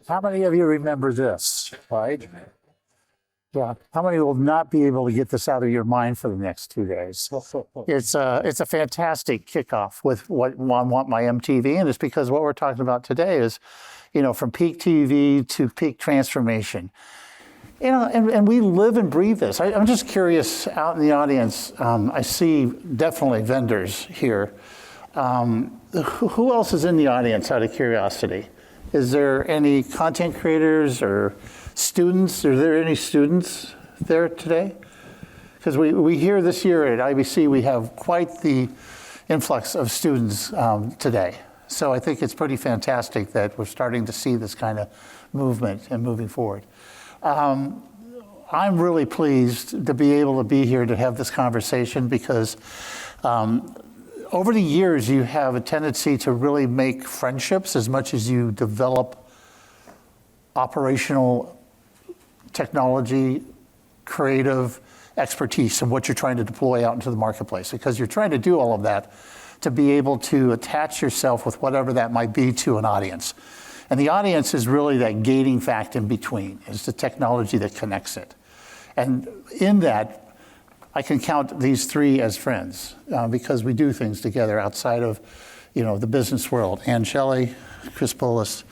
How many of you remember this, right? Yeah. How many will not be able to get this out of your mind for the next 2 days? It's a fantastic kickoff with what I want my MTV, and it's because what we're talking about today is, from peak TV to peak transformation. And we live and breathe this. I'm just curious, out in the audience, I see definitely vendors here. Who else is in the audience, out of curiosity? Is there any content creators or students? Are there any students there today? Because we hear this year at IBC, we have quite the influx of students today. So I think it's pretty fantastic that we're starting to see this kind of movement and moving forward. I'm really pleased to be able to be here to have this conversation because over the years, you have a tendency to really make friendships as much as you develop operational technology, creative expertise of what you're trying to deploy out into the marketplace, because you're trying to do all of that to be able to attach yourself with whatever that might be to an audience. And the audience is really that gating fact in between, is the technology that connects it. And in that, I can count these three as friends because we do things together outside of, the business world. And Schelle, Chris Pulis,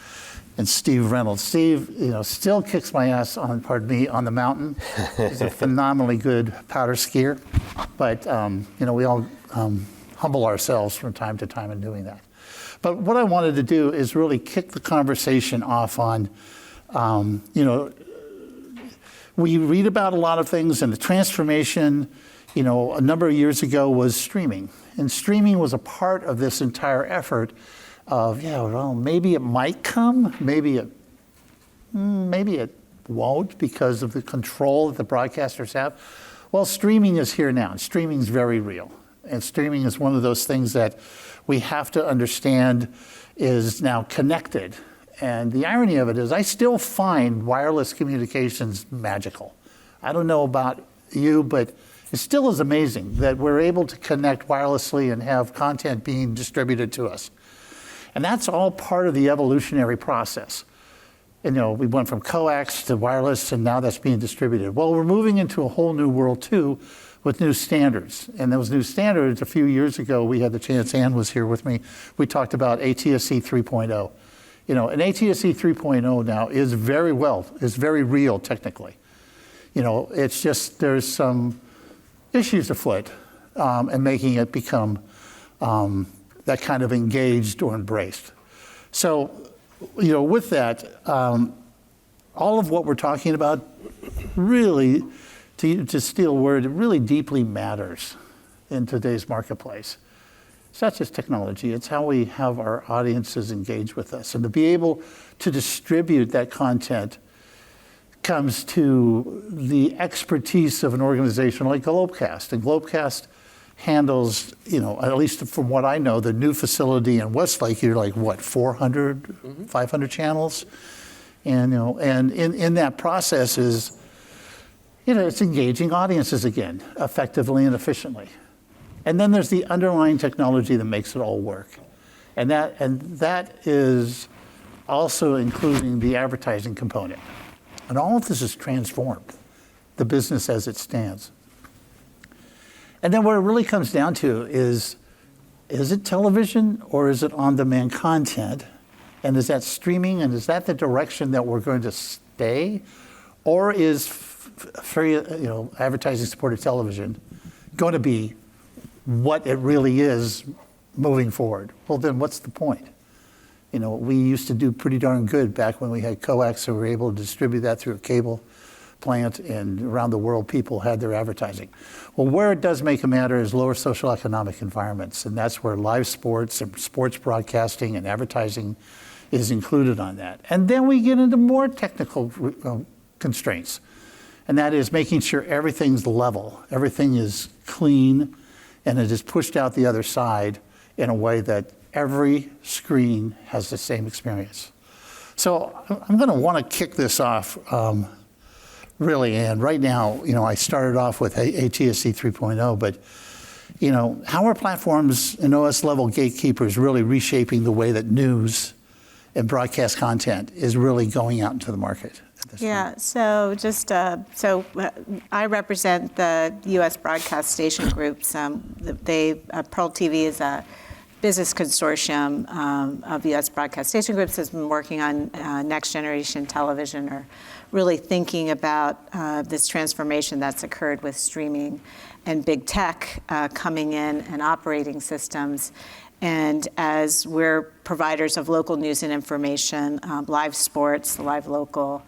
and Steve Reynolds. Steve, still kicks my ass on the mountain. He's a phenomenally good powder skier. But, we all humble ourselves from time to time in doing that. But what I wanted to do is really kick the conversation off on, we read about a lot of things, and the transformation, a number of years ago was streaming. And streaming was a part of this entire effort of, maybe it might come, maybe it won't because of the control that the broadcasters have. Well, streaming is here now, and streaming is very real. And streaming is one of those things that we have to understand is now connected. And the irony of it is I still find wireless communications magical. I don't know about you, but it still is amazing that we're able to connect wirelessly and have content being distributed to us. And that's all part of the evolutionary process. We went from coax to wireless, and now that's being distributed. Well, we're moving into a whole new world, too, with new standards. And those new standards, a few years ago, we had the chance, Ann was here with me, we talked about ATSC 3.0. An ATSC 3.0 now is very real technically. It's just there's some issues afoot and making it become that kind of engaged or embraced. So, with that, all of what we're talking about really, to steal a word, it really deeply matters in today's marketplace. It's not just technology, it's how we have our audiences engage with us. And to be able to distribute that content comes to the expertise of an organization like Globecast. And Globecast handles, at least from what I know, the new facility in Westlake, you're like, 400, 500 channels? And, and in that process is, it's engaging audiences again, effectively and efficiently. And then there's the underlying technology that makes it all work. And that is also including the advertising component. And all of this is transformed, the business as it stands. And then what it really comes down to is it television or is it on-demand content? And is that streaming, and is that the direction that we're going to stay? Or is free, advertising-supported television going to be what it really is moving forward? Well, then what's the point? We used to do pretty darn good back when we had coax, and we were able to distribute that through a cable plant, and around the world people had their advertising. Well, where it does make a matter is lower social economic environments, and that's where live sports and sports broadcasting and advertising is included on that. And then we get into more technical constraints, and that is making sure everything's level, everything is clean, and it is pushed out the other side in a way that every screen has the same experience. So I'm going to want to kick this off really, and right now, I started off with ATSC 3.0, but how are platforms and OS level gatekeepers really reshaping the way that news and broadcast content is really going out into the market at this point? So just I represent the U.S. broadcast station groups. Pearl TV is a business consortium of U.S. broadcast station groups has been working on next generation television, or really thinking about this transformation that's occurred with streaming and big tech coming in and operating systems. And as we're providers of local news and information, live sports, live local,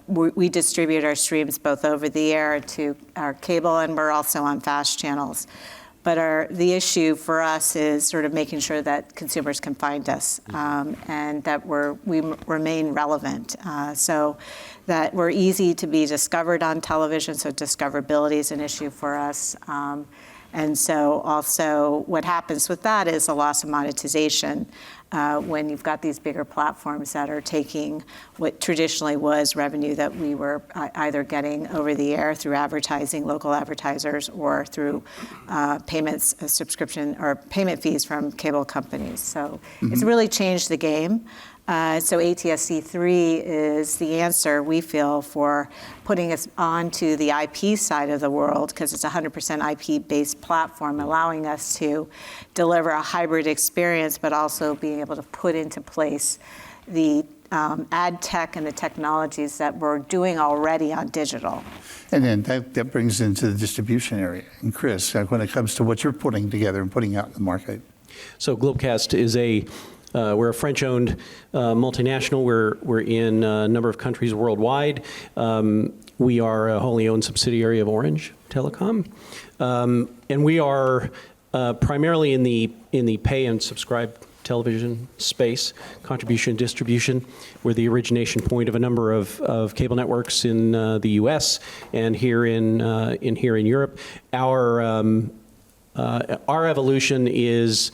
we distribute our streams both over the air to our cable, and we're also on fast channels. But the issue for us is sort of making sure that consumers can find us and that we remain relevant. So that we're easy to be discovered on television, so discoverability is an issue for us. And so also what happens with that is a loss of monetization when you've got these bigger platforms that are taking what traditionally was revenue that we were either getting over the air through advertising, local advertisers, or through payments, subscription or payment fees from cable companies. So it's really changed the game. So ATSC3 is the answer, we feel, for putting us onto the IP side of the world, because it's a 100% IP-based platform, allowing us to deliver a hybrid experience, but also being able to put into place the ad tech and the technologies that we're doing already on digital. And then that brings into the distribution area. And Chris, when it comes to what you're putting together and putting out in the market. So Globecast is we're a French-owned multinational. We're in a number of countries worldwide. We are a wholly owned subsidiary of Orange Telecom, and we are primarily in the pay and subscribe television space, contribution distribution. We're the origination point of a number of cable networks in the U.S. and here in Europe. Our evolution is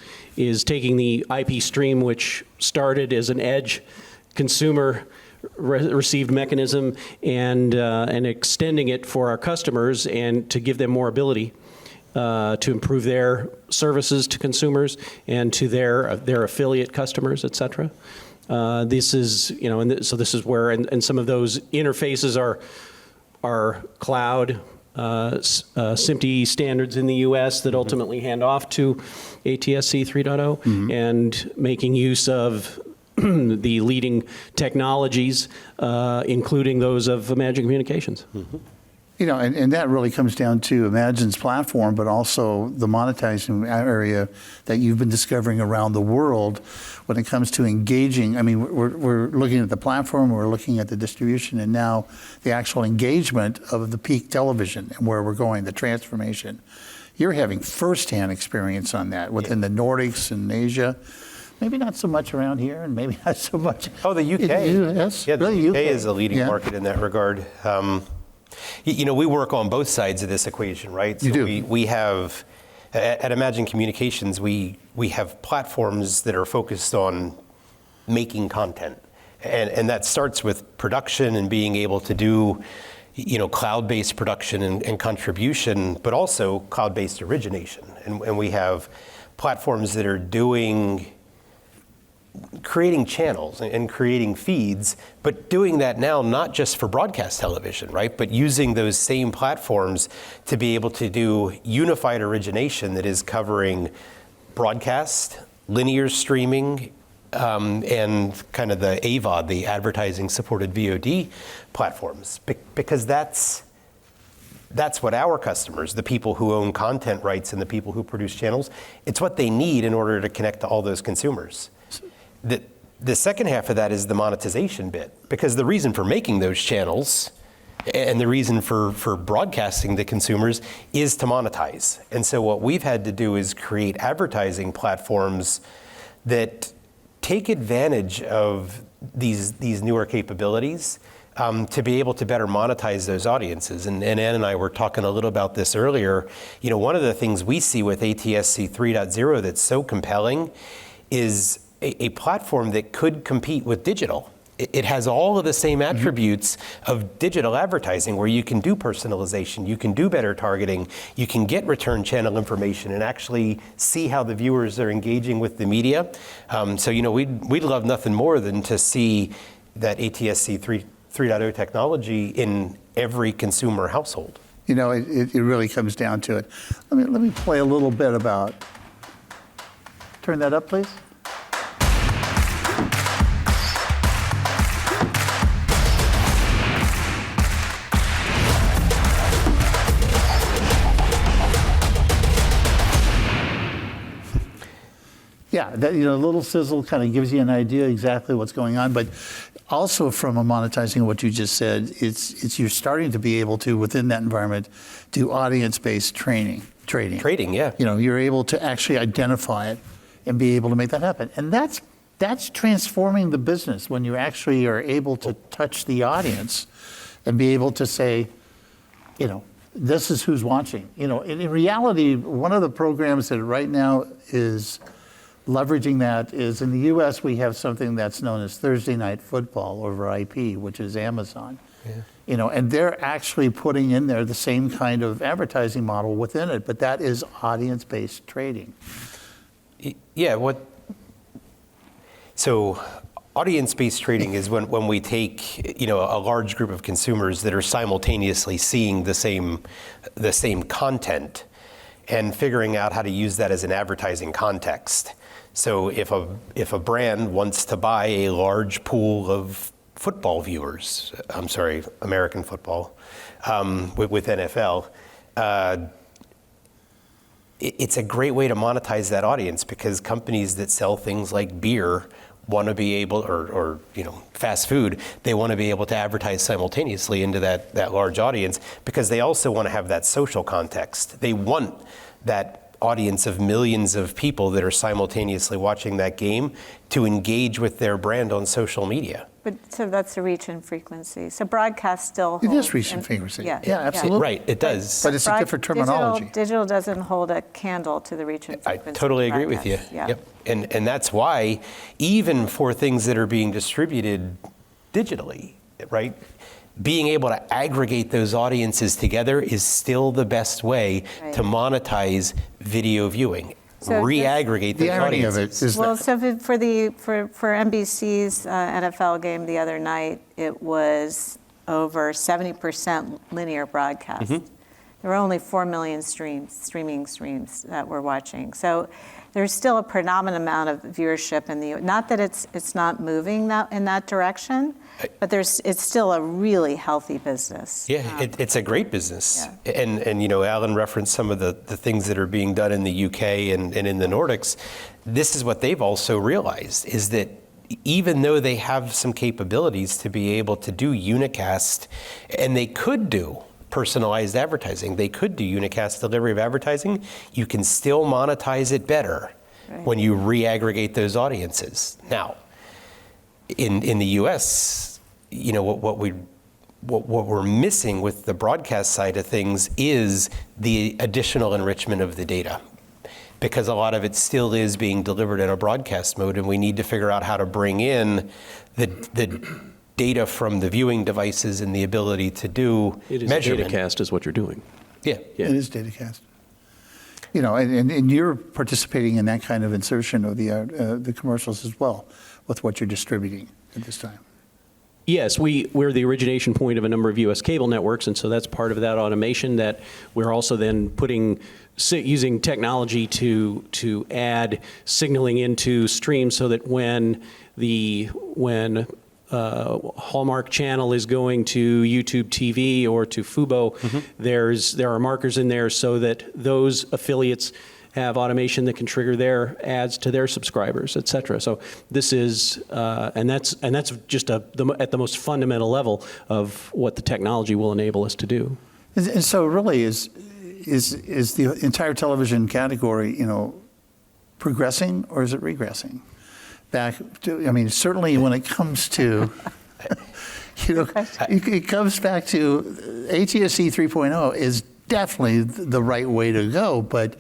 taking the IP stream, which started as an edge consumer received mechanism, and extending it for our customers and to give them more ability to improve their services to consumers and to their affiliate customers, et cetera. This is, so this is where, and some of those interfaces are cloud, SMPTE standards in the U.S. that ultimately hand off to ATSC 3.0, and making use of the leading technologies, including those of Imagine Communications. And that really comes down to Imagine's platform, but also the monetizing area that you've been discovering around the world when it comes to engaging. I mean, we're looking at the platform, we're looking at the distribution, and now the actual engagement of the peak television and where we're going, the transformation. You're having firsthand experience on that within the Nordics and Asia. Maybe not so much around here, and maybe not so much. Oh, the UK. Yes, yeah, the really, UK is a leading market in that regard. We work on both sides of this equation, right? So you do. We have, at Imagine Communications, we have platforms that are focused on making content. And that starts with production and being able to do, cloud-based production and contribution, but also cloud-based origination. And we have platforms that are creating channels and creating feeds, but doing that now not just for broadcast television, right? But using those same platforms to be able to do unified origination that is covering broadcast, linear streaming, and kind of the AVOD, the advertising supported VOD platforms, because that's what our customers, the people who own content rights and the people who produce channels, it's what they need in order to connect to all those consumers. The second half of that is the monetization bit, because the reason for making those channels and the reason for broadcasting to consumers is to monetize. And so what we've had to do is create advertising platforms that take advantage of these newer capabilities to be able to better monetize those audiences. And Ann and I were talking a little about this earlier. One of the things we see with ATSC 3.0 that's so compelling is a platform that could compete with digital it has all of the same attributes of digital advertising, where you can do personalization, you can do better targeting, you can get return channel information and actually see how the viewers are engaging with the media. So, we'd love nothing more than to see that ATSC 3.0 technology in every consumer household. It really comes down to it. Let me play a little bit about. Turn that up, please. Yeah, that, a little sizzle kind of gives you an idea exactly what's going on. But also from a monetizing of what you just said, it's you're starting to be able to, within that environment, do audience-based trading. Trading, yeah. You're able to actually identify it and be able to make that happen. And that's transforming the business when you actually are able to touch the audience and be able to say, this is who's watching. In reality, one of the programs that right now is leveraging that is, in the US, we have something that's known as Thursday Night Football over IP, which is Amazon. Yeah. And they're actually putting in there the same kind of advertising model within it, but that is audience-based trading. Yeah, so audience-based trading is when we take, a large group of consumers that are simultaneously seeing the same content and figuring out how to use that as an advertising context. So if a brand wants to buy a large pool of football viewers, American football, with NFL, it's a great way to monetize that audience, because companies that sell things like beer want to be able, or fast food, they want to be able to advertise simultaneously into that large audience, because they also want to have that social context. They want that audience of millions of people that are simultaneously watching that game to engage with their brand on social media. But so that's the reach and frequency. So broadcast still It holds. is reach and frequency. Yeah, absolutely. Right, it does. But it's a different terminology. Digital doesn't hold a candle to the reach and I frequency. totally agree with you. Yeah. Yep. And that's why, even for things that are being distributed digitally, right, being able to aggregate those audiences together is still the best way to monetize video viewing. So Re-aggregate those The irony of audiences. it is Well, that so for NBC's NFL game the other night, it was over 70% linear broadcast. There were only 4 million streaming streams that we're watching. So there's still a predominant amount of viewership in the, not that it's not moving in that direction, but it's still a really healthy business. Yeah, it's a great business. Yeah. And Allan referenced some of the things that are being done in the UK and in the Nordics. This is what they've also realized, is that even though they have some capabilities to be able to do unicast, and they could do personalized advertising, they could do unicast delivery of advertising, you can still monetize it better when you re-aggregate those audiences. Now, in the US, what we're missing with the broadcast side of things is the additional enrichment of the data, because a lot of it still is being delivered in a broadcast mode, and we need to figure out how to bring in the data from the viewing devices and the ability to do measurement. Datacast is what you're doing. Yeah. it is datacast. And you're participating in that kind of insertion of the commercials as well with what you're distributing at this time. Yes, we're the origination point of a number of U.S. cable networks, and so that's part of that automation that we're also then using technology to add signaling into streams, so that when Hallmark Channel is going to YouTube TV or to Fubo, there are markers in there so that those affiliates have automation that can trigger their ads to their subscribers, et cetera. So this is, and that's just at the most fundamental level of what the technology will enable us to do. And so really is the entire television category, progressing, or is it regressing? Certainly when it comes to, it comes back to ATSC 3.0 is definitely the right way to go, but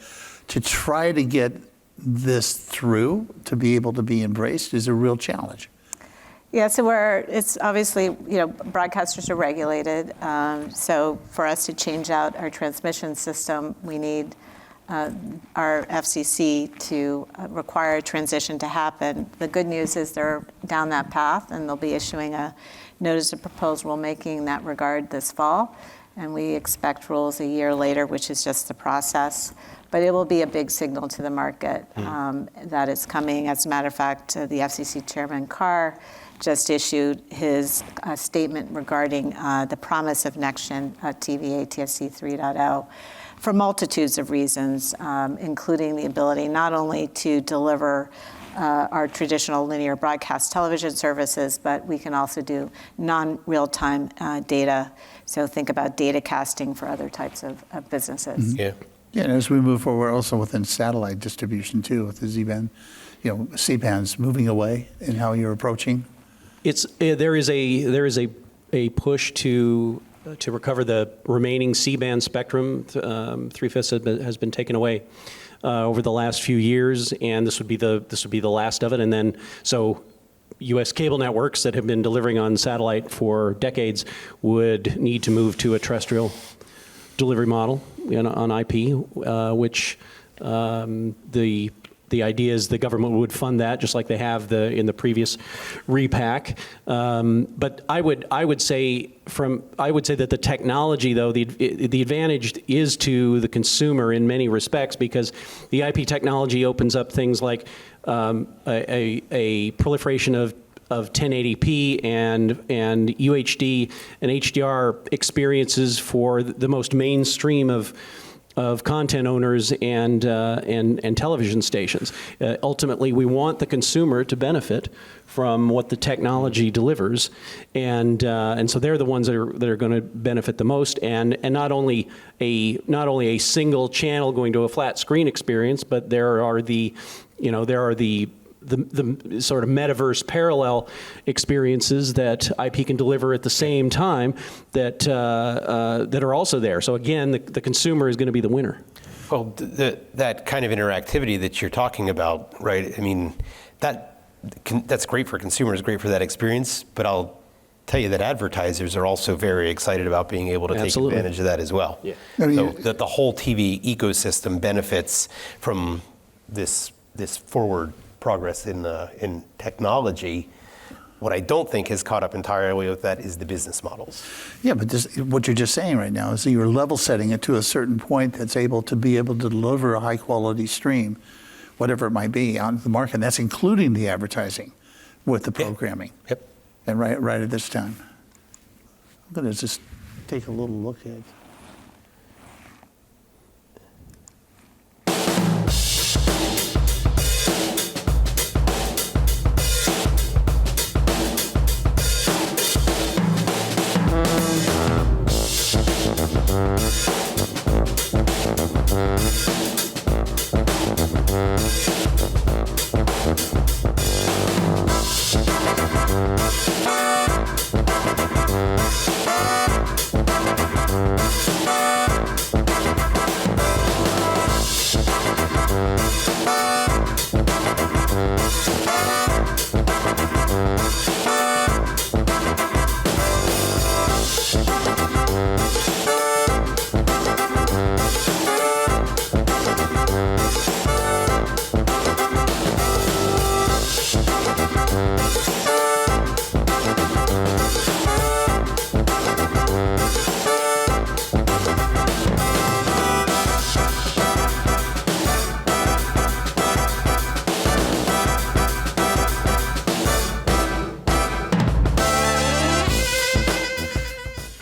to try to get this through, to be able to be embraced, is a real challenge. Yeah, so it's obviously, broadcasters are regulated. So for us to change out our transmission system, we need our FCC to require a transition to happen. The good news is they're down that path, and they'll be issuing a notice of proposed rulemaking in that regard this fall. And we expect rules a year later, which is just the process. But it will be a big signal to the market that it's coming. As a matter of fact, the FCC Chairman Carr just issued his statement regarding the promise of next-gen TV ATSC 3.0 for multitudes of reasons, including the ability not only to deliver our traditional linear broadcast television services, but we can also do non-real-time data. So think about data casting for other types of businesses. Yeah. Yeah, and as we move forward, also within satellite distribution too, with the Z-band, C-bands moving away and how you're approaching. There is a push to recover the remaining C-band spectrum. 3/5 has been taken away over the last few years, and this would be the last of it. And then so U.S. cable networks that have been delivering on satellite for decades would need to move to a terrestrial delivery model on IP, which the idea is the government would fund that, just like they have in the previous repack. But I would say that the technology, though, the advantage is to the consumer in many respects, because the IP technology opens up things like a proliferation of 1080p and UHD and HDR experiences for the most mainstream of content owners and television stations. Ultimately, we want the consumer to benefit from what the technology delivers, and so they're the ones that are going to benefit the most. And not only a single channel going to a flat screen experience, but there are the sort of metaverse parallel experiences that IP can deliver at the same time that are also there. So again, the consumer is going to be the winner. Well, that kind of interactivity that you're talking about, right? I mean, that's great for consumers, great for that experience, but I'll tell you that advertisers are also very excited about being able to take advantage of that as well. Yeah. So that the whole TV ecosystem benefits from this forward progress in technology. What I don't think has caught up entirely with that is the business models. Yeah, but what you're just saying right now is that you're level setting it to a certain point that's able to deliver a high quality stream, whatever it might be, on the market. And that's including the advertising with the programming. Yep. And right at this time. I'm going to just take a little look at it.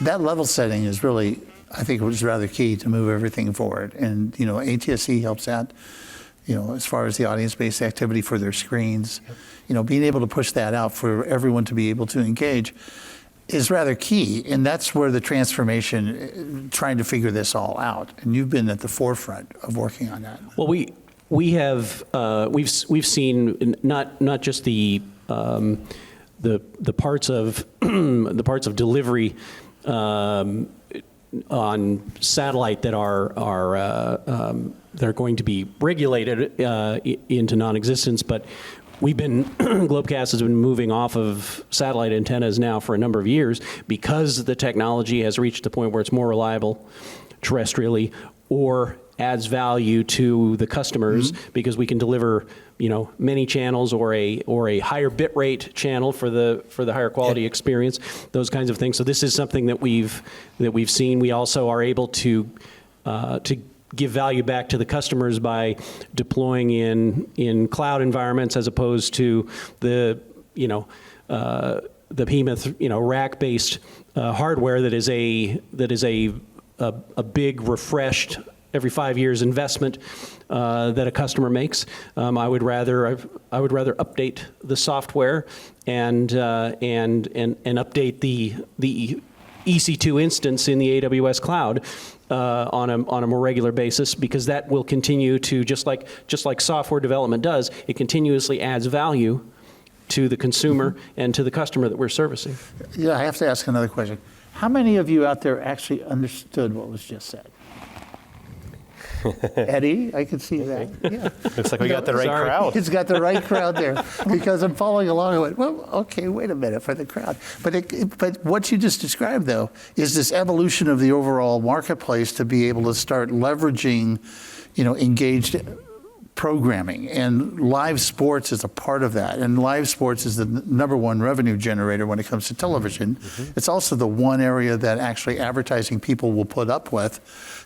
That level setting is really, I think, was rather key to move everything forward. And, ATSC helps that, as far as the audience-based activity for their screens. Being able to push that out for everyone to be able to engage is rather key. And that's where the transformation, trying to figure this all out. And you've been at the forefront of working on that. Well, we have we've seen not just the parts of the parts of delivery on satellite that are going to be regulated into non-existence, but we've been, Globecast has been moving off of satellite antennas now for a number of years because the technology has reached the point where it's more reliable terrestrially or adds value to the customers because we can deliver, many channels or a higher bit rate channel for the higher quality experience, those kinds of things. So this is something that we've seen. We also are able to give value back to the customers by deploying in cloud environments as opposed to the behemoth, rack-based hardware that is a big refreshed every 5 years investment that a customer makes. I would rather update the software and update the EC2 instance in the AWS cloud on a more regular basis, because that will continue to, just like software development does, it continuously adds value to the consumer and to the customer that we're servicing. Yeah, I have to ask another question. How many of you out there actually understood what was just said? Eddie, I could see that. Yeah. Looks like we got the right crowd. It's got the right crowd there, because I'm following along and went, well, okay, wait a minute for the crowd. But what you just described, though, is this evolution of the overall marketplace to be able to start leveraging, engaged programming, and live sports is a part of that. And live sports is the number one revenue generator when it comes to television. It's also the one area that actually advertising people will put up with,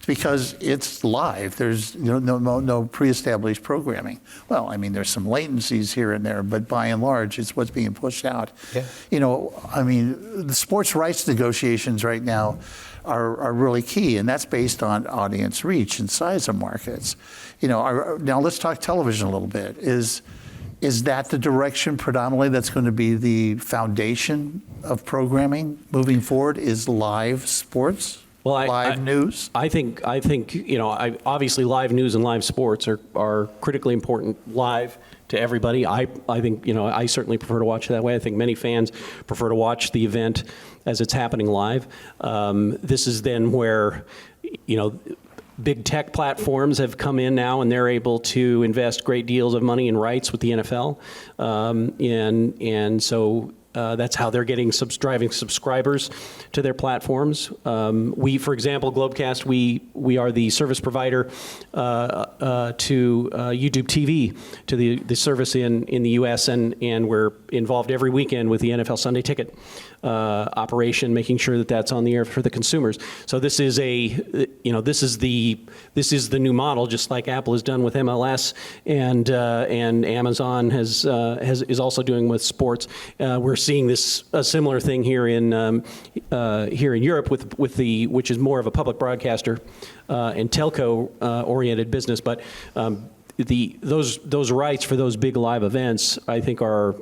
because it's live. There's no pre-established programming. Well, I mean, there's some latencies here and there, but by and large, it's what's being pushed out. Yeah. The sports rights negotiations right now are really key, and that's based on audience reach and size of markets. Now let's talk television a little bit. Is that the direction predominantly that's going to be the foundation of programming moving forward? Is live sports? Well, live news? I think obviously live news and live sports are critically important live to everybody. I think, I certainly prefer to watch it that way. I think many fans prefer to watch the event as it's happening live. This is then where, big tech platforms have come in now, and they're able to invest great deals of money in rights with the NFL. And so that's how they're getting driving subscribers to their platforms. We, for example, Globecast, we are the service provider to YouTube TV, to the service in the U.S., and we're involved every weekend with the NFL Sunday Ticket operation, making sure that that's on the air for the consumers. So this is the new model, just like Apple has done with MLS, and Amazon is also doing with sports. We're seeing a similar thing here in Europe with which is more of a public broadcaster and telco oriented business, but those rights for those big live events, I think, are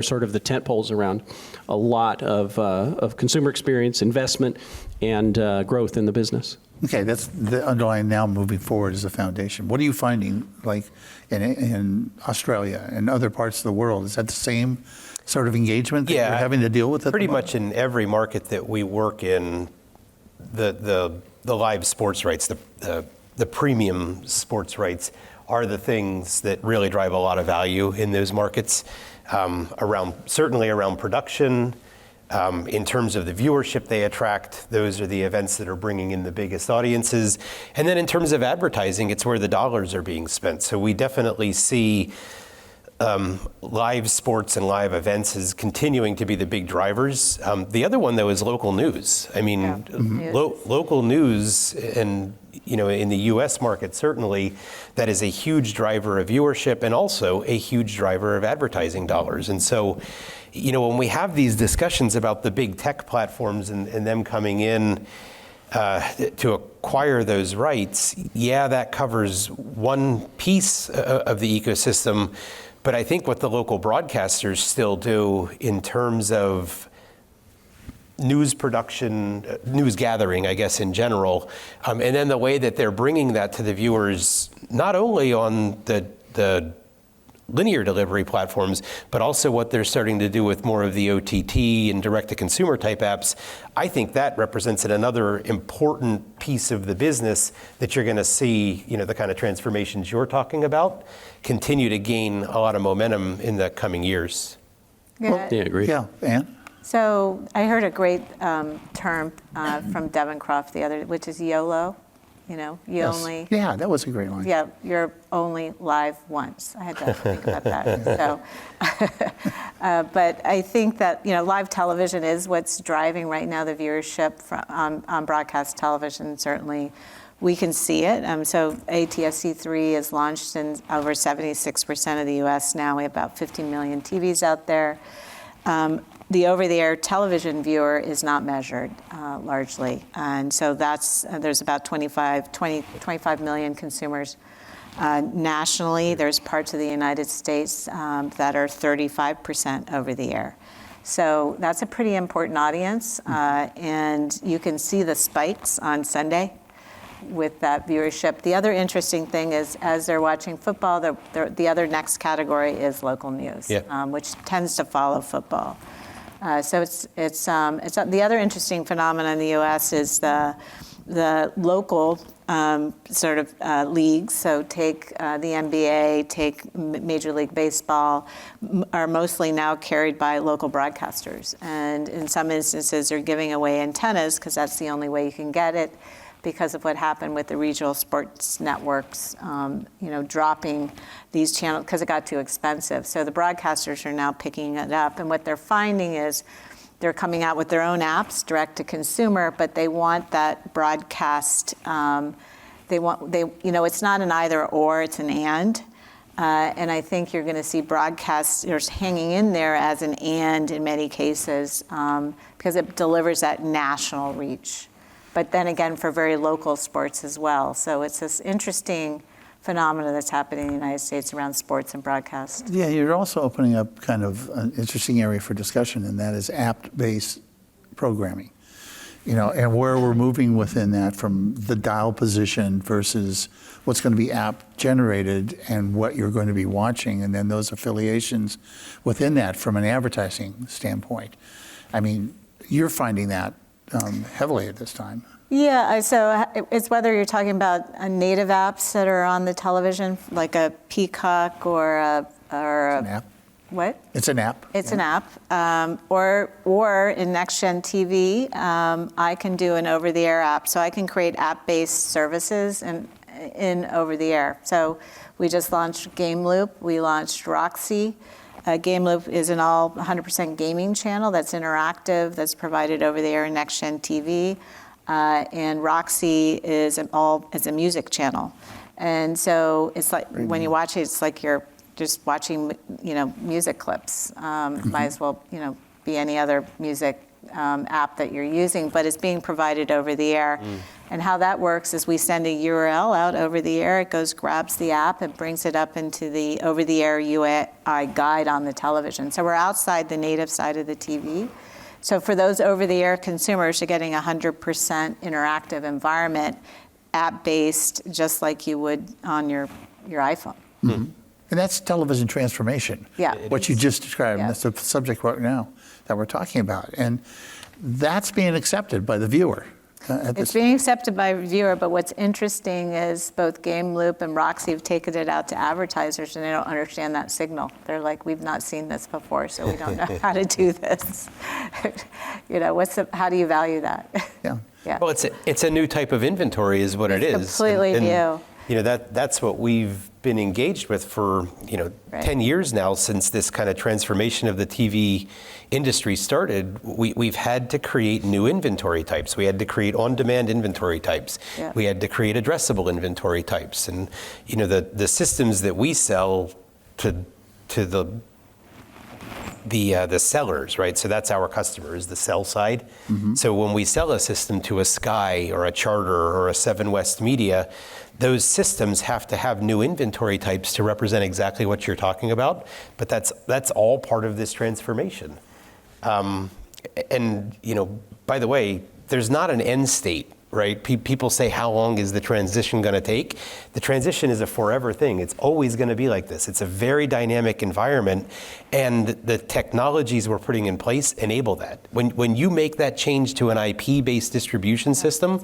sort of the tent poles around a lot of consumer experience, investment, and growth in the business. Okay, that's the underlying now moving forward as a foundation. What are you finding, like in Australia and other parts of the world? Is that the same sort of engagement that you're having to deal with? Pretty much in every market that we work in, the live sports rights, the premium sports rights are the things that really drive a lot of value in those markets. Certainly around production, in terms of the viewership they attract, those are the events that are bringing in the biggest audiences. And then in terms of advertising, it's where the dollars are being spent. So we definitely see live sports and live events as continuing to be the big drivers. The other one, though, is local news. I mean, local news, and in the U.S. market, certainly, that is a huge driver of viewership and also a huge driver of advertising dollars. And so, when we have these discussions about the big tech platforms and them coming in to acquire those rights, that covers one piece of the ecosystem. But I think what the local broadcasters still do in terms of news production, news gathering, I guess, in general, and then the way that they're bringing that to the viewers, not only on the linear delivery platforms, but also what they're starting to do with more of the OTT and direct-to-consumer type apps. I think that represents another important piece of the business that you're going to see, the kind of transformations you're talking about continue to gain a lot of momentum in the coming years. Yeah. Yeah, agree. Yeah, Ann? So I heard a great term from Devin Croft the other, which is YOLO. You Yes. only. Yeah, that was a great line. Yeah, you're only live once. I had to think about that. So, but I think that live television is what's driving right now the viewership on broadcast television. Certainly, we can see it. So ATSC3 is launched in over 76% of the U.S. now. We have about 15 million TVs out there. The over-the-air television viewer is not measured largely, and so there's about 25 million consumers nationally. There's parts of the United States that are 35% over-the-air. So that's a pretty important audience, and you can see the spikes on Sunday with that viewership. The other interesting thing is, as they're watching football, the other next category is local news, which tends to follow football. So it's the other interesting phenomenon in the U.S. is the local leagues. So take the NBA, take Major League Baseball, are mostly now carried by local broadcasters, and in some instances they're giving away antennas because that's the only way you can get it, because of what happened with the regional sports networks, dropping these channels because it got too expensive. So the broadcasters are now picking it up, and what they're finding is they're coming out with their own apps, direct to consumer, but they want that broadcast. It's not an either or, it's an and. And I think you're going to see broadcasters hanging in there as an and in many cases because it delivers that national reach. But then again, for very local sports as well. So it's this interesting phenomena that's happening in the United States around sports and broadcast. Yeah, you're also opening up kind of an interesting area for discussion, and that is app-based programming. And where we're moving within that from the dial position versus what's going to be app generated and what you're going to be watching, and then those affiliations within that from an advertising standpoint. I mean, you're finding that heavily at this time. Yeah, so it's whether you're talking about native apps that are on the television, like a Peacock or It's an app. What? It's an app. It's an app. Or in Next Gen TV, I can do an over-the-air app. So I can create app-based services in over-the-air. So we just launched Game Loop. We launched Roxy. Game Loop is an all 100% gaming channel that's interactive, that's provided over the air in Next Gen TV. And Roxy is a music channel. And so it's like when you watch it, it's like you're just watching, music clips. Might as well, be any other music app that you're using, but it's being provided over the air. And how that works is we send a URL out over the air. It grabs the app, and brings it up into the over-the-air UI guide on the television. So we're outside the native side of the TV. So for those over-the-air consumers, you're getting 100% interactive environment, app-based, just like you would on your iPhone. Mm-hmm. And that's television transformation. Yeah. What you just described. Yeah. That's the subject right now that we're talking about. And that's being accepted by the viewer. It's being accepted by the viewer, but what's interesting is both Game Loop and Roxy have taken it out to advertisers, and they don't understand that signal. They're like, we've not seen this before, so we don't know how to do this. How do you value that? Yeah. Yeah. Well, it's a new type of inventory is what it is. Completely new. That's what we've been engaged with for 10 years now, since this kind of transformation of the TV industry started. We've had to create new inventory types. We had to create on-demand inventory types. Yeah. We had to create addressable inventory types. And the systems that we sell to the sellers, right? So that's our customers, the sell side. Mm-hmm. So when we sell a system to a Sky or a Charter or a Seven West Media, those systems have to have new inventory types to represent exactly what you're talking about. But that's all part of this transformation. And by the way, there's not an end state, right? People say, how long is the transition going to take? The transition is a forever thing. It's always going to be like this. It's a very dynamic environment, and the technologies we're putting in place enable that. When you make that change to an IP-based distribution system,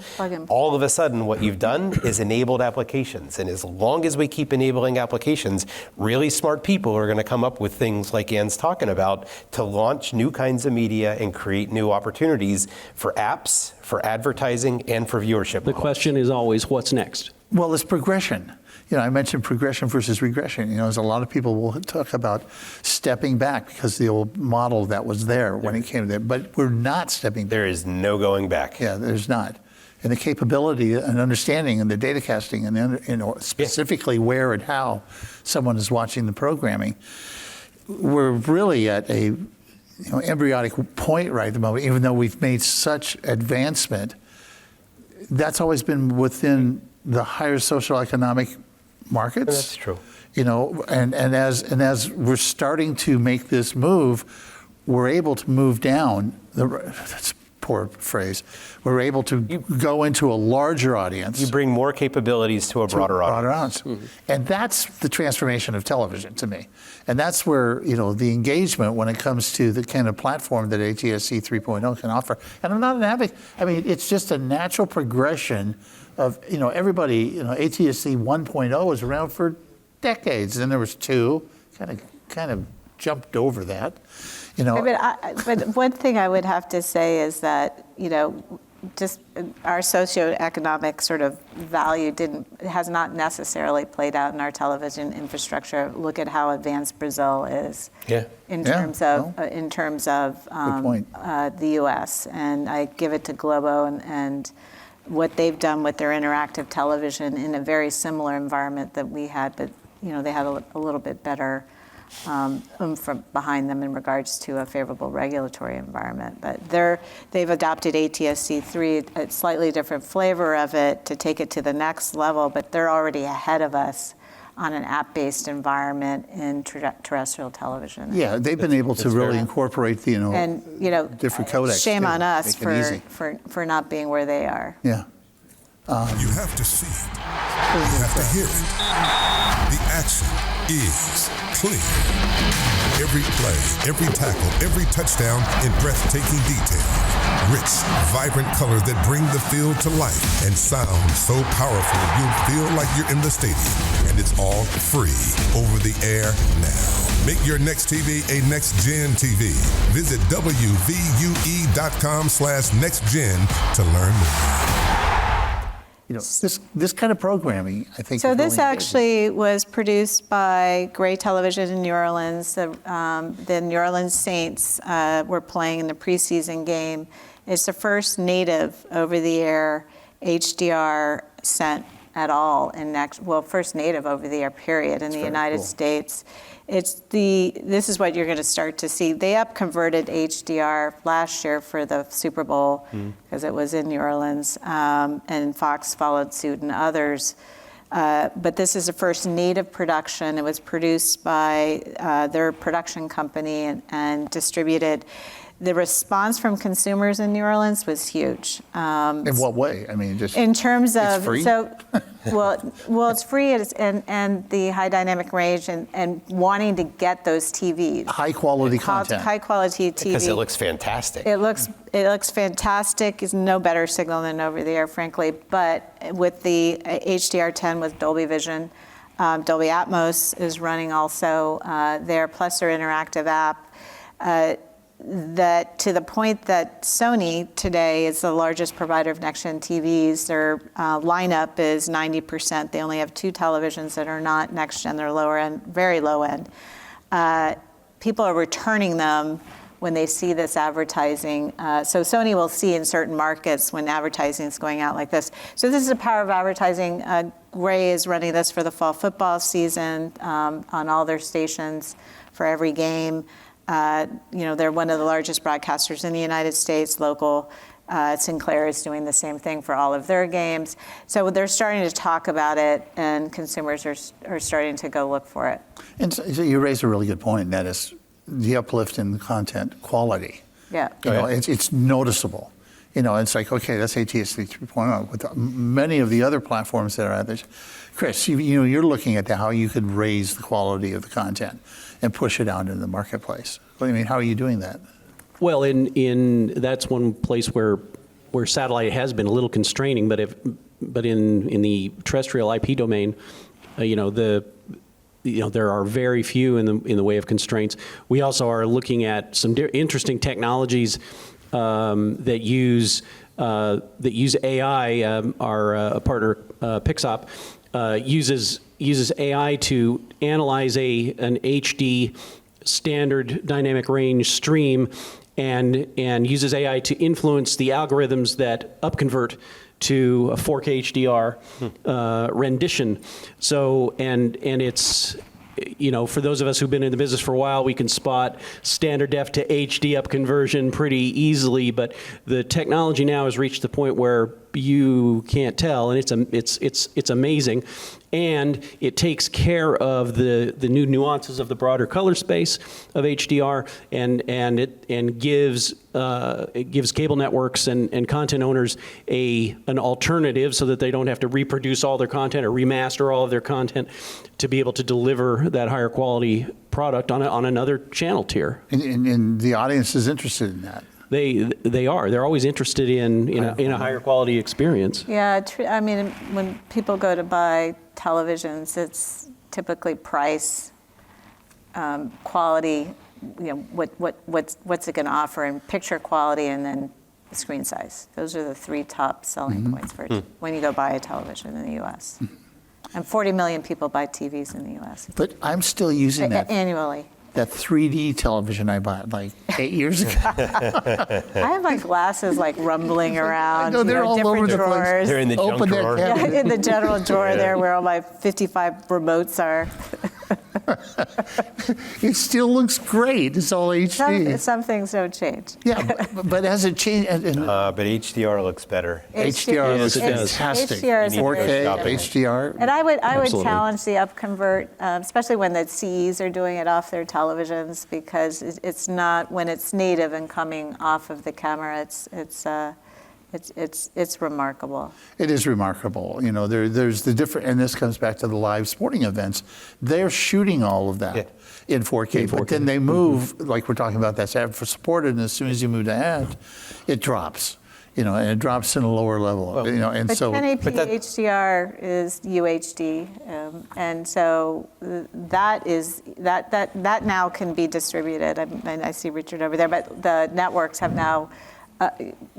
all of a sudden what you've done is enabled applications. And as long as we keep enabling applications, really smart people are going to come up with things like Ann's talking about to launch new kinds of media and create new opportunities for apps, for advertising, and for viewership. The question is always, what's next? Well, it's progression. I mentioned progression versus regression. There's a lot of people will talk about stepping back because the old model that was there when it came to that, but we're not stepping back. There is no going back. Yeah, there's not. And the capability and understanding and the data casting and specifically where and how someone is watching the programming, we're really at a embryonic point right at the moment, even though we've made such advancement. That's always been within the higher socioeconomic markets. That's true. And as we're starting to make this move, we're able to move down. That's a poor phrase. We're able to go into a larger audience. You bring more capabilities to a broader audience. Mm-hmm. And that's the transformation of television to me. And that's where, the engagement when it comes to the kind of platform that ATSC 3.0 can offer. And I'm not an advocate. It's just a natural progression of, everybody, ATSC 1.0 was around for decades. Then there was 2, kind of jumped over that. But one thing I would have to say is that, just our socioeconomic sort of value has not necessarily played out in our television infrastructure. Look at how advanced Brazil is in terms of the U.S. And I give it to Globo and what they've done with their interactive television in a very similar environment that we had, but they had a little bit better from behind them in regards to a favorable regulatory environment. But they've adopted ATSC 3, a slightly different flavor of it to take it to the next level, but they're already ahead of us on an app-based environment in terrestrial television. Yeah, they've been able to really incorporate the different codecs. Shame on us for not being where they are. Yeah. You have to see it. You have to hear it. The action is clear. Every play, every tackle, every touchdown in breathtaking detail. Rich, vibrant colors that bring the field to life and sound so powerful you'll feel like you're in the stadium. And it's all free over the air now. Make your next TV a next-gen TV. Visit WVUE.com/nextgen to learn more. This kind of programming, I think. So this actually was produced by Gray Television in New Orleans. The New Orleans Saints were playing in the preseason game. It's the first native over-the-air HDR sent at all first native over-the-air period in the United States. This is what you're going to start to see. They up-converted HDR last year for the Super Bowl because it was in New Orleans, and Fox followed suit and others. But this is the first native production. It was produced by their production company and distributed. The response from consumers in New Orleans was huge. In what way? Just in terms of it's free? It's free and the high dynamic range and wanting to get those TVs. High quality content. High quality TV. Because it looks fantastic. It looks fantastic. It's no better signal than over the air, frankly. But with the HDR10 with Dolby Vision, Dolby Atmos is running also there, plus their interactive app. That to the point that Sony today is the largest provider of next-gen TVs. Their lineup is 90%. They only have 2 televisions that are not next-gen. They're lower end, very low end. People are returning them when they see this advertising. So Sony will see in certain markets when advertising is going out like this. So this is the power of advertising. Gray is running this for the fall football season on all their stations for every game. They're one of the largest broadcasters in the United States, local. Sinclair is doing the same thing for all of their games. So they're starting to talk about it, and consumers are starting to go look for it. And so you raised a really good point, and that is the uplift in content quality. Yeah. It's noticeable. It's like, okay, that's ATSC 3.0. With many of the other platforms that are out there, Chris, you're looking at how you could raise the quality of the content and push it out into the marketplace. How are you doing that? Well, that's one place where satellite has been a little constraining, but in the terrestrial IP domain, there are very few in the way of constraints. We also are looking at some interesting technologies that use AI. Our partner Pixop uses AI to analyze an HD standard dynamic range stream, and uses AI to influence the algorithms that upconvert to a 4K HDR rendition. So and it's, for those of us who've been in the business for a while, we can spot standard def to HD up conversion pretty easily, but the technology now has reached the point where you can't tell, and it's amazing, and it takes care of the new nuances of the broader color space of HDR, and gives cable networks and content owners an alternative so that they don't have to reproduce all their content or remaster all of their content to be able to deliver that higher quality product on another channel tier. And the audience is interested in that. They are. They're always interested in a higher quality experience. Yeah, when people go to buy televisions, it's typically price, quality, what's it going to offer, and picture quality, and then screen size. Those are the three top selling points for when you go buy a television in the U.S. And 40 million people buy TVs in the U.S. But I'm still using that annually. That 3D television I bought like 8 years ago. I have my glasses rumbling around. I know, they're all different over the drawers. place. They're in the junk drawer. Yeah, in the general drawer there where all my 55 remotes are. It still looks great. It's all HD. Some things don't change. Yeah, but has it changed? But HDR looks better. HDR looks fantastic. HDR is 4K, HDR. And I would Absolutely. challenge the upconvert, especially when the CEs are doing it off their televisions, because it's not, when it's native and coming off of the camera, it's remarkable. It is remarkable. There's the different, and this comes back to the live sporting events. They're shooting all of that in 4K, but then they move, like we're talking about, that's ad for supported, and as soon as you move to ad, it drops. And it drops in a lower level. And but so 1080p HDR is UHD, and so that now can be distributed. And I see Richard over there, but the networks have now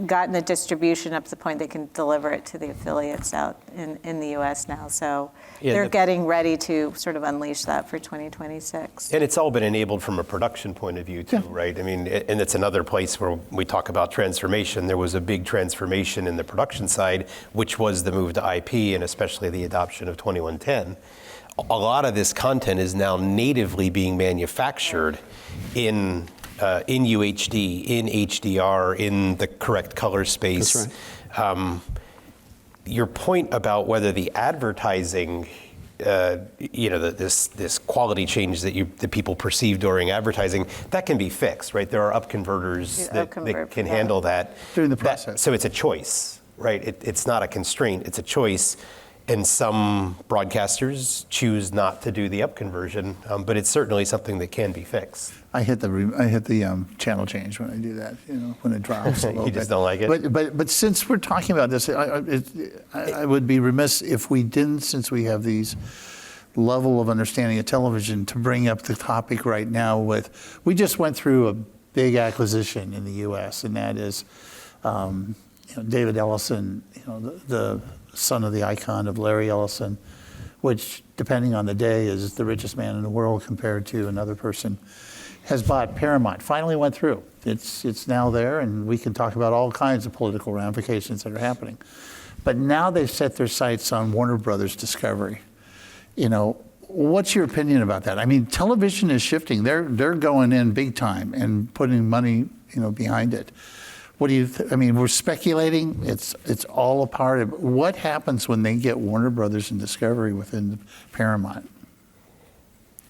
gotten the distribution up to the point they can deliver it to the affiliates out in the U.S. now. So they're getting ready to sort of unleash that for 2026. And it's all been enabled from a production point of view too, right? And it's another place where we talk about transformation. There was a big transformation in the production side, which was the move to IP and especially the adoption of 2110. A lot of this content is now natively being manufactured in UHD, in HDR, in the correct color space. That's right. Your point about whether the advertising, this quality change that people perceive during advertising, that can be fixed, right? There are upconverters that can handle that. During the process. So it's a choice, right? It's not a constraint, it's a choice. And some broadcasters choose not to do the upconversion, but it's certainly something that can be fixed. I hit the channel change when I do that, when it drops a little bit. You just don't like it? But since we're talking about this, I would be remiss if we didn't, since we have these level of understanding of television, to bring up the topic right now we just went through a big acquisition in the U.S., and that is David Ellison, the son of the icon of Larry Ellison, which, depending on the day, is the richest man in the world compared to another person, has bought Paramount. Finally went through. It's now there, and we can talk about all kinds of political ramifications that are happening. But now they've set their sights on Warner Brothers Discovery. What's your opinion about that? I mean, television is shifting. They're going in big time and putting money, behind it. What do you? We're speculating. It's all a part of what happens when they get Warner Brothers and Discovery within Paramount.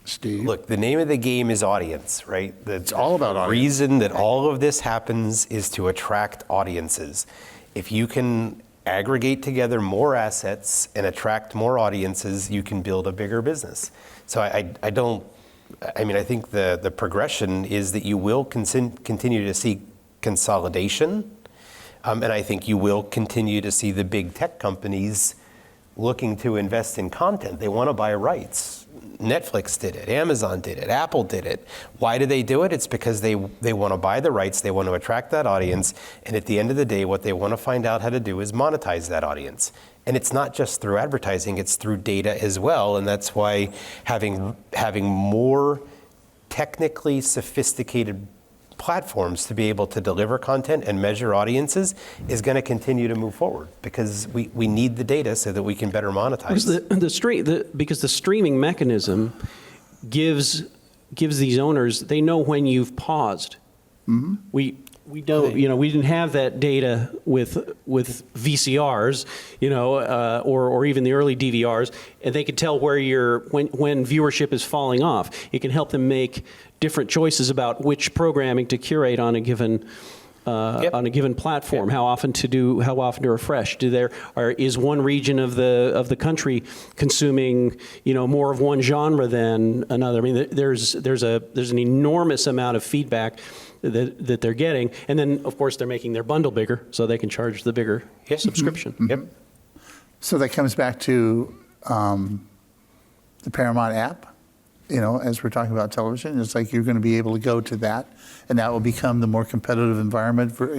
Steve? Look, the name of the game is audience, right? It's all about audience. The reason that all of this happens is to attract audiences. If you can aggregate together more assets and attract more audiences, you can build a bigger business. So I think the progression is that you will continue to see consolidation, and I think you will continue to see the big tech companies looking to invest in content. They want to buy rights. Netflix did it, Amazon did it, Apple did it. Why do they do it? It's because they want to buy the rights, they want to attract that audience, and at the end of the day, what they want to find out how to do is monetize that audience. And it's not just through advertising, it's through data as well, and that's why having more technically sophisticated platforms to be able to deliver content and measure audiences is going to continue to move forward, because we need the data so that we can better monetize. Because the streaming mechanism gives these owners, they know when you've paused. Mm-hmm. We don't, we didn't have that data with VCRs, or even the early DVRs, and they could tell when viewership is falling off. It can help them make different choices about which programming to curate on a given platform. Yep. How often to refresh. Is one region of the country consuming more of one genre than another? I mean, there's an enormous amount of feedback that they're getting, and then of course they're making their bundle bigger, so they can charge the bigger subscription. Mm-hmm. Yep. So that comes back to the Paramount app. As we're talking about television, it's like you're going to be able to go to that, and that will become the more competitive environment for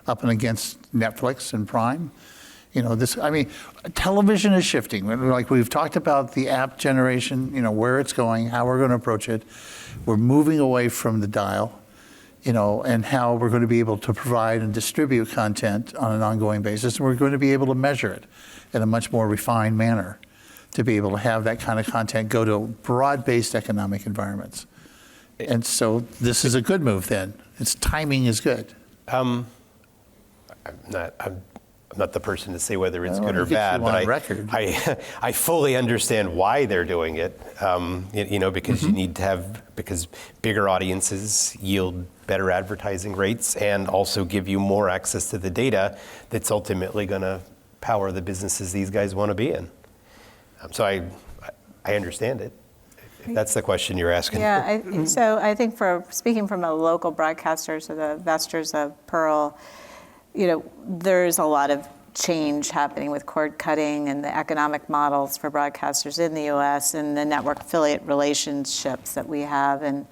up and against Netflix and Prime. Television is shifting. Like we've talked about the app generation, where it's going, how we're going to approach it. We're moving away from the dial. And how we're going to be able to provide and distribute content on an ongoing basis. And we're going to be able to measure it in a much more refined manner to be able to have that kind of content go to broad-based economic environments. And so this is a good move then. Its timing is good. I'm not the person to say whether it's good or bad, but I fully understand why they're doing it. Because you need to because bigger audiences yield better advertising rates and also give you more access to the data that's ultimately going to power the businesses these guys want to be in. So I understand it. If that's the question you're asking. Yeah, so I think speaking from a local broadcaster, so the investors of Pearl, there's a lot of change happening with cord cutting and the economic models for broadcasters in the U.S. and the network affiliate relationships that we have. And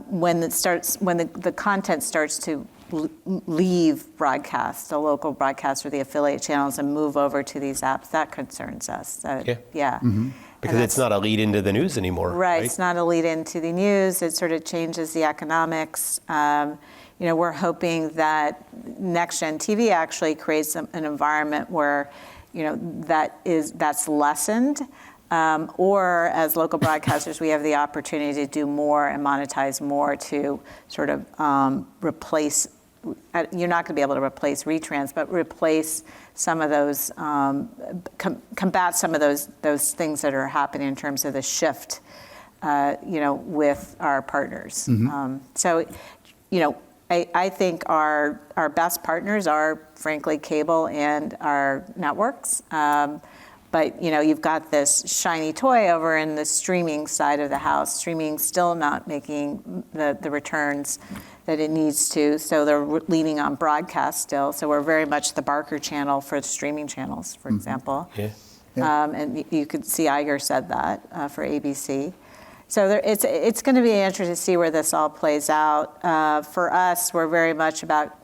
when the content starts to leave broadcast, the local broadcast or the affiliate channels, and move over to these apps, that concerns us. Yeah. Mm-hmm. Because it's not a lead into the news anymore. Right, it's not a lead into the news. It sort of changes the economics. We're hoping that NextGen TV actually creates an environment where, that's lessened. Or as local broadcasters, we have the opportunity to do more and monetize more to sort of replace. You're not going to be able to replace retrans, but replace some of those, combat some of those things that are happening in terms of the shift, with our partners. Mm-hmm. I think our best partners are, frankly, cable and our networks. But you've got this shiny toy over in the streaming side of the house. Streaming still not making the returns that it needs to, so they're leaning on broadcast still. So we're very much the Barker channel for the streaming channels, for example. Yeah. And you could see Iger said that for ABC. So it's going to be interesting to see where this all plays out. For us, we're very much about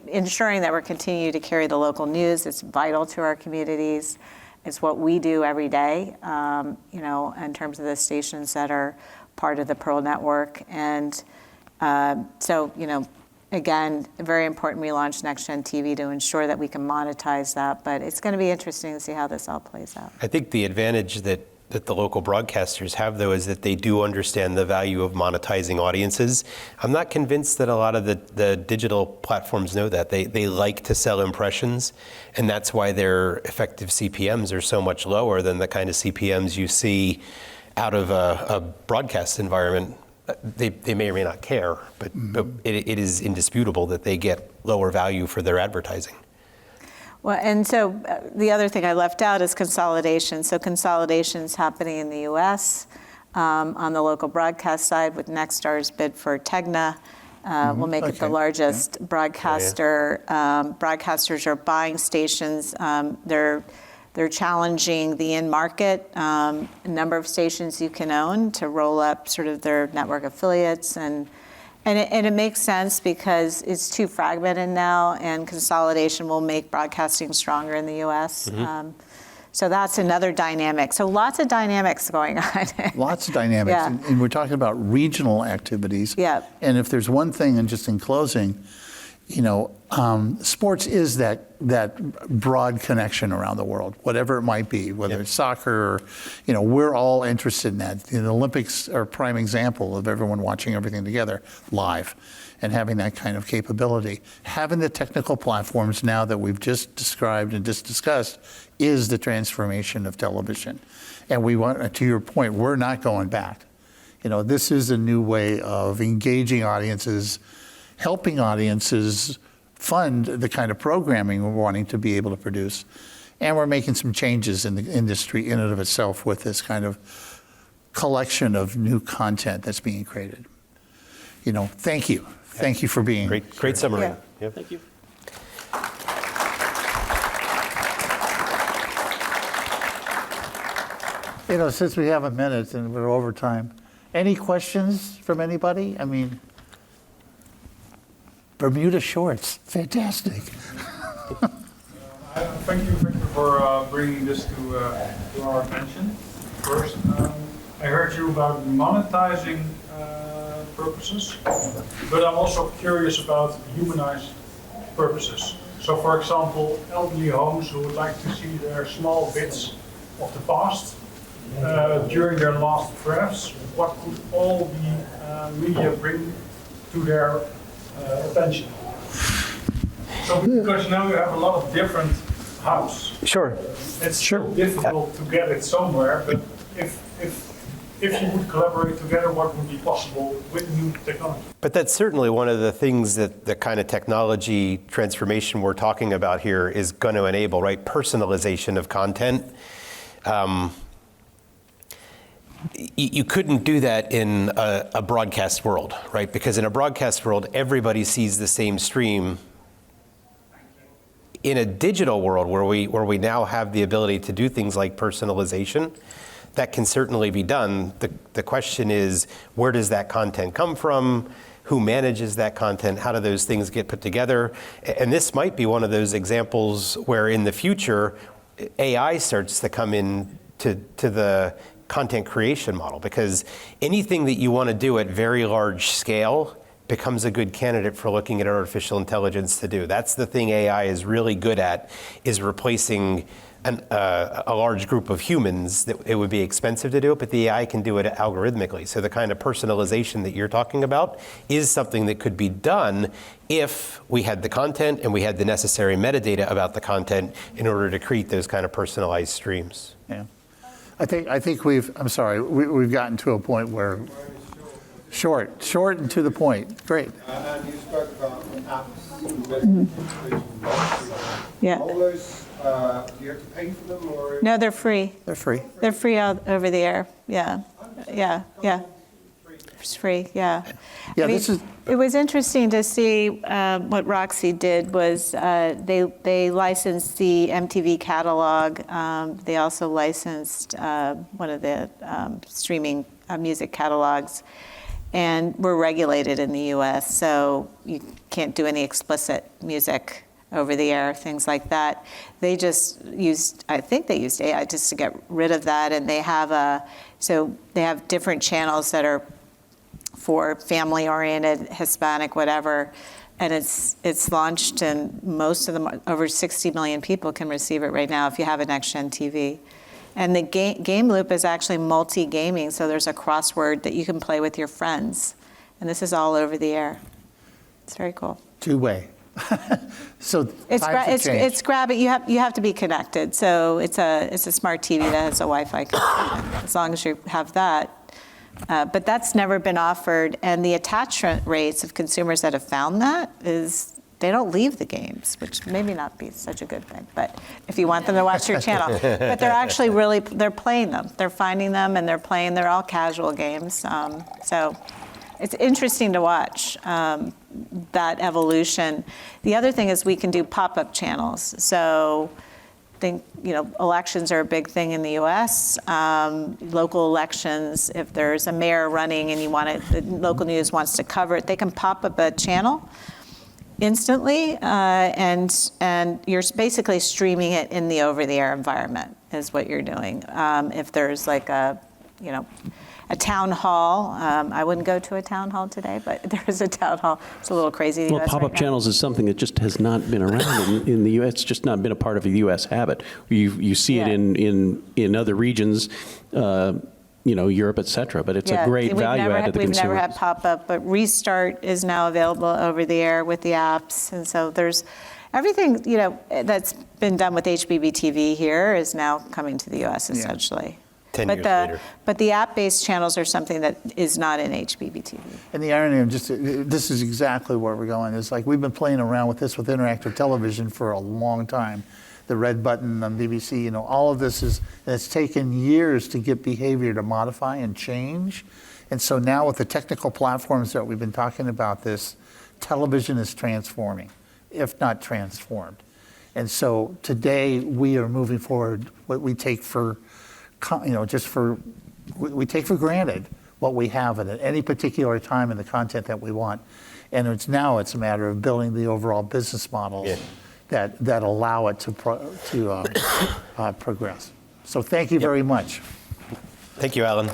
ensuring that we're continuing to carry the local news. It's vital to our communities. It's what we do every day, in terms of the stations that are part of the Pearl network. And again, very important we launched NextGen TV to ensure that we can monetize that. But it's going to be interesting to see how this all plays out. I think the advantage that the local broadcasters have, though, is that they do understand the value of monetizing audiences. I'm not convinced that a lot of the digital platforms know that. They like to sell impressions, and that's why their effective CPMs are so much lower than the kind of CPMs you see out of a broadcast environment, they may or may not care, but it is indisputable that they get lower value for their advertising. Well, and so the other thing I left out is consolidation. So consolidation's happening in the U.S. On the local broadcast side with Nexstar's bid for Tegna. Will make it the largest broadcaster. Broadcasters are buying stations. They're challenging the in-market number of stations you can own to roll up sort of their network affiliates. And it makes sense because it's too fragmented now, and consolidation will make broadcasting stronger in the U.S. So that's another dynamic. So lots of dynamics going on. Lots of dynamics. Yeah. And we're talking about regional activities. Yeah. And if there's one thing, and just in closing, sports is that broad connection around the world, whatever it might be, whether it's soccer or, we're all interested in that. The Olympics are a prime example of everyone watching everything together live and having that kind of capability. Having the technical platforms now that we've just described and just discussed is the transformation of television. And we want, to your point, we're not going back. This is a new way of engaging audiences, helping audiences fund the kind of programming we're wanting to be able to produce. And we're making some changes in the industry in and of itself with this kind of collection of new content that's being created. Thank you. Thank you for being here. Great summary. Yeah. Yep. Thank you. Since we have a minute and we're over time, any questions from anybody? I mean, Bermuda shorts, fantastic. Thank you for bringing this to our attention. First, I heard you about monetizing purposes, but I'm also curious about humanized purposes. So, for example, elderly homes who would like to see their small bits of the past during their last breaths, what could all the media bring to their attention? So, because now you have a lot of different hubs. Sure. It's so difficult to get it somewhere, but if you would collaborate together, what would be possible with new technology? But that's certainly one of the things that the kind of technology transformation we're talking about here is going to enable, right? Personalization of content. You couldn't do that in a broadcast world, right? Because in a broadcast world, everybody sees the same stream. In a digital world where we now have the ability to do things like personalization, that can certainly be done. The question is, where does that content come from? Who manages that content? How do those things get put together? And this might be one of those examples where in the future, AI starts to come in to the content creation model, because anything that you want to do at very large scale becomes a good candidate for looking at artificial intelligence to do. That's the thing AI is really good at, is replacing a large group of humans that it would be expensive to do it, but the AI can do it algorithmically. So the kind of personalization that you're talking about is something that could be done if we had the content and we had the necessary metadata about the content in order to create those kind of personalized streams. Yeah. I think we've gotten to a point where short and to the point. Great. And you spoke about apps. Yeah. All those, do you have to pay for them, or? No, they're free. They're free. They're free out over the air. Yeah. It's free. Yeah. Yeah, I mean, this is. It was interesting to see what Roxy did was they licensed the MTV catalog. They also licensed one of the streaming music catalogs, and we're regulated in the U.S., so you can't do any explicit music over the air, things like that. They just used, I think they used AI just to get rid of that, and they have different channels that are for family-oriented, Hispanic, whatever, and it's launched, and most of them, over 60 million people can receive it right now if you have a next-gen TV. And the game loop is actually multi-gaming, so there's a crossword that you can play with your friends, and this is all over the air. It's very cool. Two-way. So It's times have changed. it's grabbing. You have to be connected. So it's a smart TV that has a Wi-Fi connection. As long as you have that. But that's never been offered, and the attachment rates of consumers that have found that is they don't leave the games, which maybe not be such a good thing. But if you want them to watch your channel, but they're actually they're playing them. They're finding them and they're playing. They're all casual games. So it's interesting to watch that evolution. The other thing is we can do pop-up channels. So I think, elections are a big thing in the U.S. Local elections, if there's a mayor running and the local news wants to cover it, they can pop up a channel instantly, and you're basically streaming it in the over-the-air environment is what you're doing. If there's like a town hall, I wouldn't go to a town hall today, but there's a town hall. It's a little crazy. Well, pop-up channels is something that just has not been around in the U.S. It's just not been a part of a U.S. habit. You see it in other regions, Europe, et cetera, but it's a great value add to the consumer. We've never had pop-up, but Restart is now available over the air with the apps, and so there's everything, that's been done with HBB TV here is now coming to the U.S. essentially. 10 years later. But the app-based channels are something that is not in HBB TV. And the irony of this is exactly where we're going. It's like we've been playing around with this with interactive television for a long time. The red button on BBC, all of this it's taken years to get behavior to modify and change. And so now with the technical platforms that we've been talking about, television is transforming, if not transformed. And so today we are moving forward what we take for we take for granted what we have at any particular time in the content that we want. And it's a matter of building the overall business models that allow it to progress. So thank you very much. Thank you, Allan.